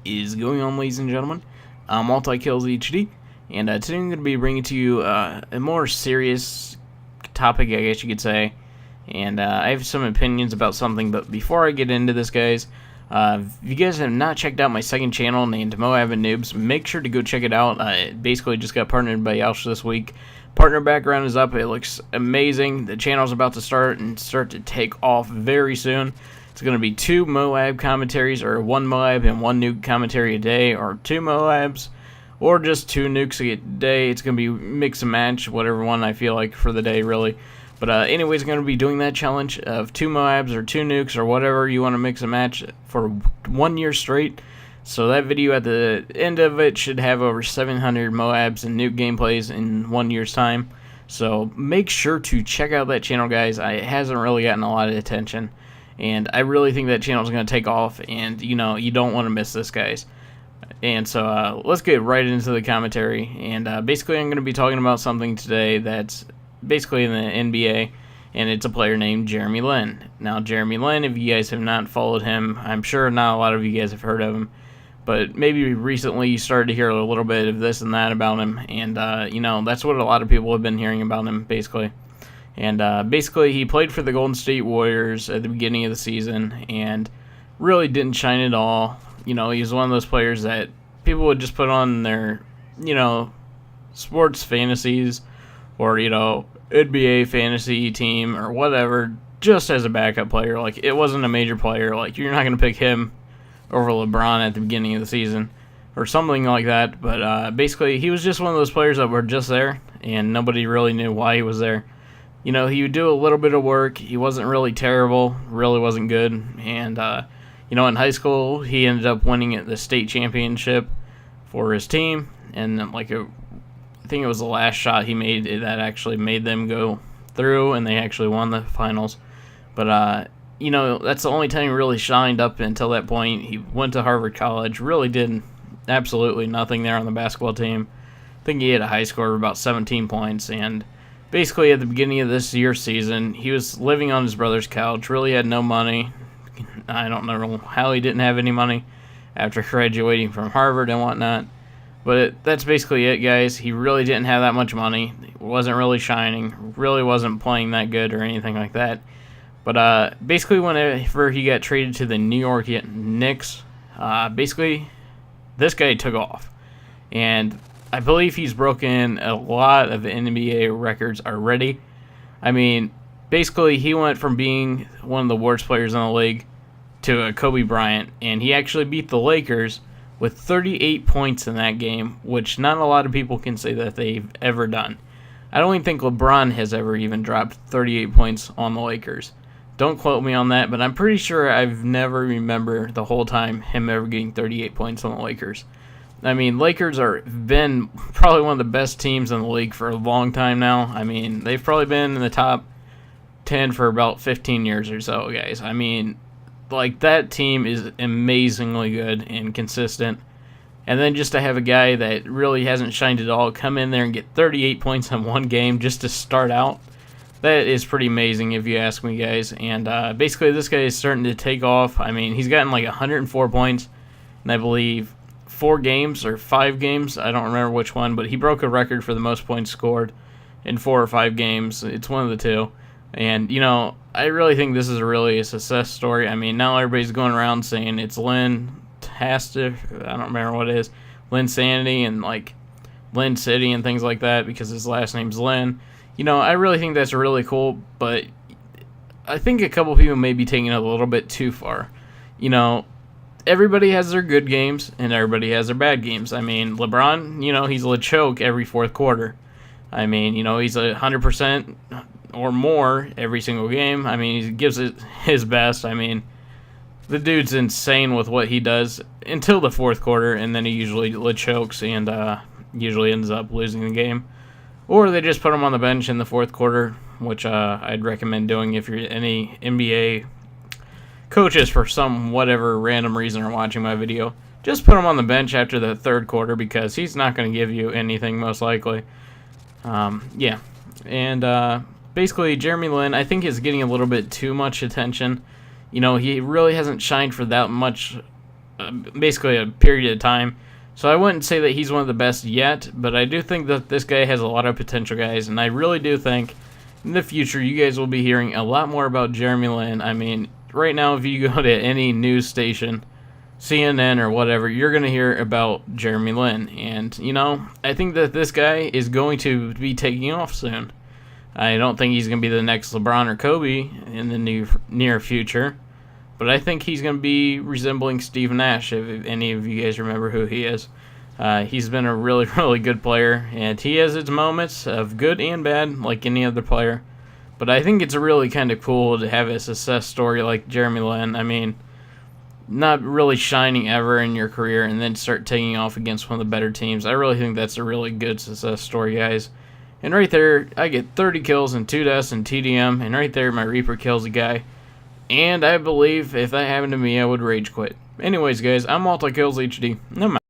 is going on, ladies and gentlemen? I'm MultiKillsHD, and today I'm going to be bringing to you a more serious topic, I guess you could say. And I have some opinions about something, but before I get into this, guys, if you guys have not checked out my second channel named Moab and Noobs, make sure to go check it out. It basically just got partnered by Yaush this week. Partner background is up. It looks amazing. The channel's about to start to take off very soon. It's going to be 2 Moab commentaries, or 1 Moab and 1 nuke commentary a day, or 2 Moabs, or just 2 nukes a day. It's going to be mix and match, whatever one I feel like for the day, really. But anyways, I'm going to be doing that challenge of 2 Moabs or 2 nukes or whatever you want to mix and match for 1 year straight. So that video at the end of it should have over 700 Moabs and nuke gameplays in 1 year's time. So make sure to check out that channel, guys. It hasn't really gotten a lot of attention, and I really think that channel is going to take off, and you don't want to miss this, guys. And so let's get right into the commentary. And basically I'm going to be talking about something today that's basically in the NBA, and it's a player named Jeremy Lin. Now, Jeremy Lin, if you guys have not followed him, I'm sure not a lot of you guys have heard of him, but maybe recently you started to hear a little bit of this and that about him, and that's what a lot of people have been hearing about him, basically. And basically he played for the Golden State Warriors at the beginning of the season and really didn't shine at all. He was one of those players that people would just put on their sports fantasies, or NBA fantasy team or whatever, just as a backup player. Like, it wasn't a major player. Like, you're not going to pick him over LeBron at the beginning of the season or something like that. But basically he was just one of those players that were just there, and nobody really knew why he was there. He would do a little bit of work. He wasn't really terrible, really wasn't good. And in high school he ended up winning the state championship for his team, and I think it was the last shot he made that actually made them go through, and they actually won the finals. But that's the only time he really shined up until that point. He went to Harvard College, really did absolutely nothing there on the basketball team. I think he had a high score of about 17 points, and basically at the beginning of this year's season, he was living on his brother's couch, really had no money. I don't know how he didn't have any money after graduating from Harvard and whatnot. But that's basically it, guys. He really didn't have that much money. He wasn't really shining. Really wasn't playing that good or anything like that. But basically whenever he got traded to the New York Knicks, basically this guy took off. And I believe he's broken a lot of NBA records already. I mean, basically he went from being one of the worst players in the league to a Kobe Bryant. And he actually beat the Lakers with 38 points in that game, which not a lot of people can say that they've ever done. I don't even think LeBron has ever even dropped 38 points on the Lakers. Don't quote me on that, but I'm pretty sure I've never remember the whole time him ever getting 38 points on the Lakers. I mean, Lakers been probably one of the best teams in the league for a long time now. I mean, they've probably been in the top 10 for about 15 years or so, guys. I mean, that team is amazingly good and consistent. And then just to have a guy that really hasn't shined at all come in there and get 38 points in one game just to start out, that is pretty amazing if you ask me, guys. And basically this guy is starting to take off. I mean, he's gotten 104 points in, I believe, 4 games or 5 games. I don't remember which one, but he broke a record for the most points scored in 4 or 5 games. It's one of the two. And, I really think this is really a success story. I mean, now everybody's going around saying it's Lin-tastic. I don't remember what it is. Lin-sanity and, Lin City and things like that because his last name's Lin. I really think that's really cool, but I think a couple people may be taking it a little bit too far. Everybody has their good games, and everybody has their bad games. I mean, LeBron, he's a choke every fourth quarter. I mean, he's 100% or more every single game. I mean, he gives it his best. I mean, the dude's insane with what he does until the fourth quarter, and then he usually chokes and usually ends up losing the game. Or they just put him on the bench in the fourth quarter, which I'd recommend doing if you're any NBA coaches for some whatever random reason are watching my video. Just put him on the bench after the third quarter because he's not going to give you anything most likely. Yeah. And basically Jeremy Lin, I think, is getting a little bit too much attention. He really hasn't shined for that much basically a period of time. So I wouldn't say that he's one of the best yet, but I do think that this guy has a lot of potential, guys, and I really do think in the future you guys will be hearing a lot more about Jeremy Lin. I mean, right now if you go to any news station, CNN or whatever, you're going to hear about Jeremy Lin. And, you know, I think that this guy is going to be taking off soon. I don't think he's going to be the next LeBron or Kobe in the near future. But I think he's going to be resembling Steve Nash, if any of you guys remember who he is. He's been a really, really good player. And he has his moments of good and bad, like any other player. But I think it's really kind of cool to have a success story like Jeremy Lin. I mean, not really shining ever in your career and then start taking off against one of the better teams. I really think that's a really good success story, guys. And right there, I get 30 kills and 2 deaths and TDM, and right there my Reaper kills a guy. And I believe if that happened to me, I would rage quit. Anyways, guys, I'm MultiKillsHD. I'm out.